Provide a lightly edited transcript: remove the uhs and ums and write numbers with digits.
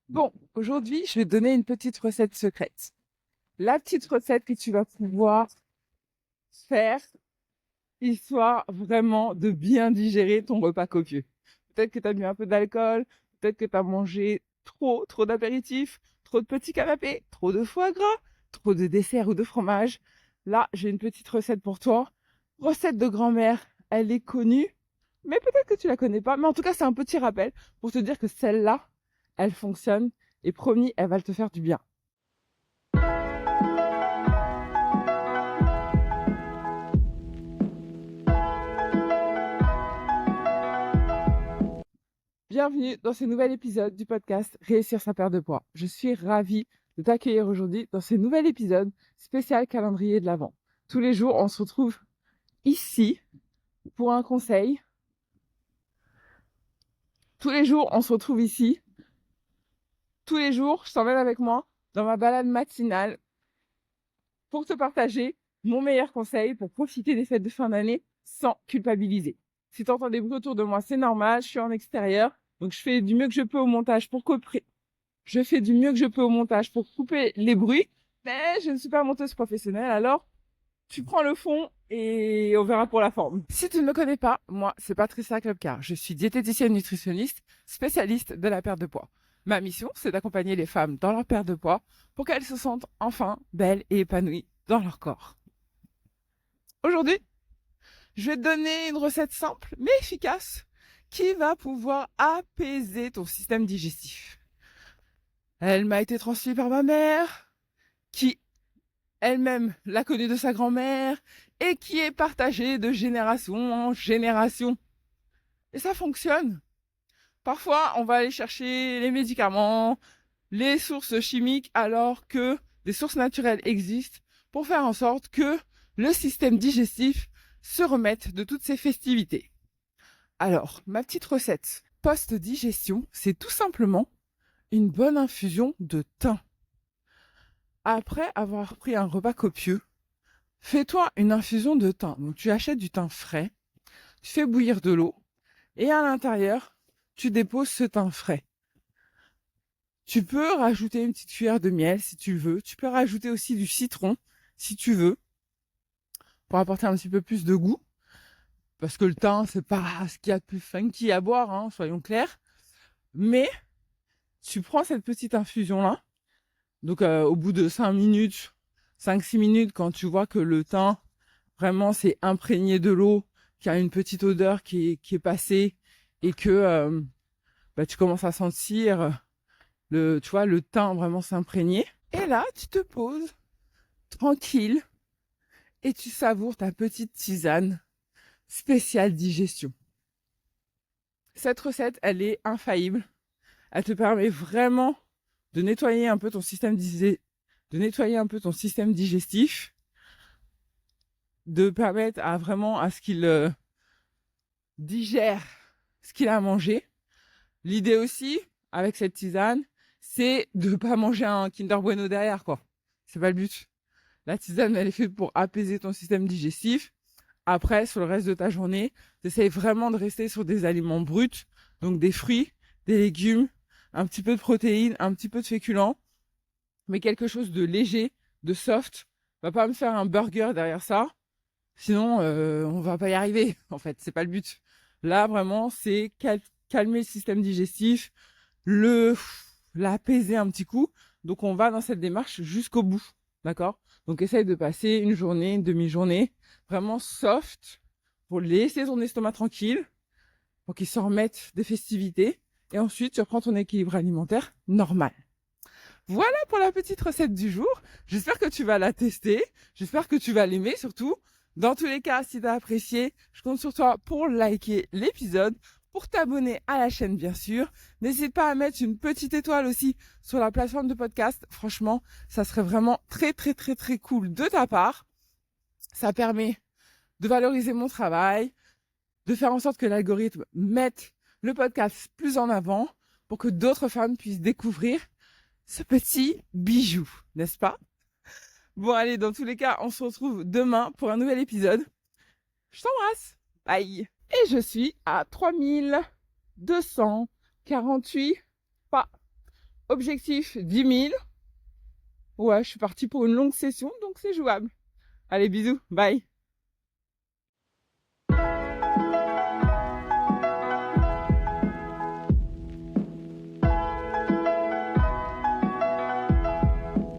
Bon, aujourd'hui, je vais te donner une petite recette secrète. La petite recette que tu vas pouvoir faire, histoire vraiment de bien digérer ton repas copieux. Peut-être que tu as bu un peu d'alcool, peut-être que tu as mangé trop d'apéritifs, trop de petits canapés, trop de foie gras, trop de desserts ou de fromage. Là, j'ai une petite recette pour toi. Recette de grand-mère, elle est connue, mais peut-être que tu la connais pas. Mais en tout cas, c'est un petit rappel pour te dire que celle-là, elle fonctionne et promis, elle va te faire du bien. Bienvenue dans ce nouvel épisode du podcast Réussir sa perte de poids. Je suis ravie de t'accueillir aujourd'hui dans ce nouvel épisode spécial calendrier de l'Avent. Tous les jours, on se retrouve ici pour un conseil. Tous les jours, on se retrouve ici. Tous les jours, je t'emmène avec moi dans ma balade matinale pour te partager mon meilleur conseil pour profiter des fêtes de fin d'année sans culpabiliser. Si tu entends des bruits autour de moi, c'est normal, je suis en extérieur, donc je fais du mieux que je peux au montage pour couper. Je fais du mieux que je peux au montage pour couper les bruits, mais je ne suis pas monteuse professionnelle, alors tu prends le fond et on verra pour la forme. Si tu ne me connais pas, moi, c'est Patricia Klopkar. Je suis diététicienne nutritionniste, spécialiste de la perte de poids. Ma mission, c'est d'accompagner les femmes dans leur perte de poids pour qu'elles se sentent enfin belles et épanouies dans leur corps. Aujourd'hui, je vais te donner une recette simple mais efficace qui va pouvoir apaiser ton système digestif. Elle m'a été transmise par ma mère, qui elle-même l'a connue de sa grand-mère et qui est partagée de génération en génération. Et ça fonctionne. Parfois, on va aller chercher les médicaments, les sources chimiques, alors que des sources naturelles existent pour faire en sorte que le système digestif se remette de toutes ses festivités. Alors, ma petite recette post-digestion, c'est tout simplement une bonne infusion de thym. Après avoir pris un repas copieux, fais-toi une infusion de thym. Donc, tu achètes du thym frais, tu fais bouillir de l'eau et à l'intérieur, tu déposes ce thym frais. Tu peux rajouter une petite cuillère de miel si tu le veux. Tu peux rajouter aussi du citron si tu veux pour apporter un petit peu plus de goût. Parce que le thym, c'est pas ce qu'il y a de plus funky à boire, hein, soyons clairs. Mais tu prends cette petite infusion-là. Donc au bout de 5 minutes, 5-6 minutes, quand tu vois que le thym, vraiment, c'est imprégné de l'eau, qu'il y a une petite odeur qui est passée et que tu commences à sentir tu vois, le thym vraiment s'imprégner. Et là, tu te poses tranquille et tu savoures ta petite tisane spéciale digestion. Cette recette, elle est infaillible. Elle te permet vraiment de nettoyer un peu ton système digestif, de permettre à ce qu'il digère ce qu'il a mangé. L'idée aussi, avec cette tisane, c'est de pas manger un Kinder Bueno derrière, quoi. C'est pas le but. La tisane, elle est faite pour apaiser ton système digestif. Après, sur le reste de ta journée, tu essayes vraiment de rester sur des aliments bruts, donc des fruits, des légumes, un petit peu de protéines, un petit peu de féculents, mais quelque chose de léger, de soft. Va pas me faire un burger derrière ça, sinon on va pas y arriver. En fait, c'est pas le but. Là, vraiment, c'est calmer le système digestif, l'apaiser un petit coup. Donc, on va dans cette démarche jusqu'au bout, d'accord? Donc, essaye de passer une journée, une demi-journée, vraiment soft, pour laisser ton estomac tranquille, pour qu'il s'en remette des festivités. Et ensuite, tu reprends ton équilibre alimentaire normal. Voilà pour la petite recette du jour. J'espère que tu vas la tester. J'espère que tu vas l'aimer surtout. Dans tous les cas, si tu as apprécié, je compte sur toi pour liker l'épisode, pour t'abonner à la chaîne bien sûr. N'hésite pas à mettre une petite étoile aussi sur la plateforme de podcast. Franchement, ça serait vraiment très cool de ta part. Ça permet de valoriser mon travail, de faire en sorte que l'algorithme mette le podcast plus en avant pour que d'autres femmes puissent découvrir ce petit bijou, n'est-ce pas? Bon, allez, dans tous les cas, on se retrouve demain pour un nouvel épisode. Je t'embrasse. Bye. Et je suis à 3248 pas. Objectif 10 000. Ouais, je suis partie pour une longue session, donc c'est jouable. Allez, bisous, bye.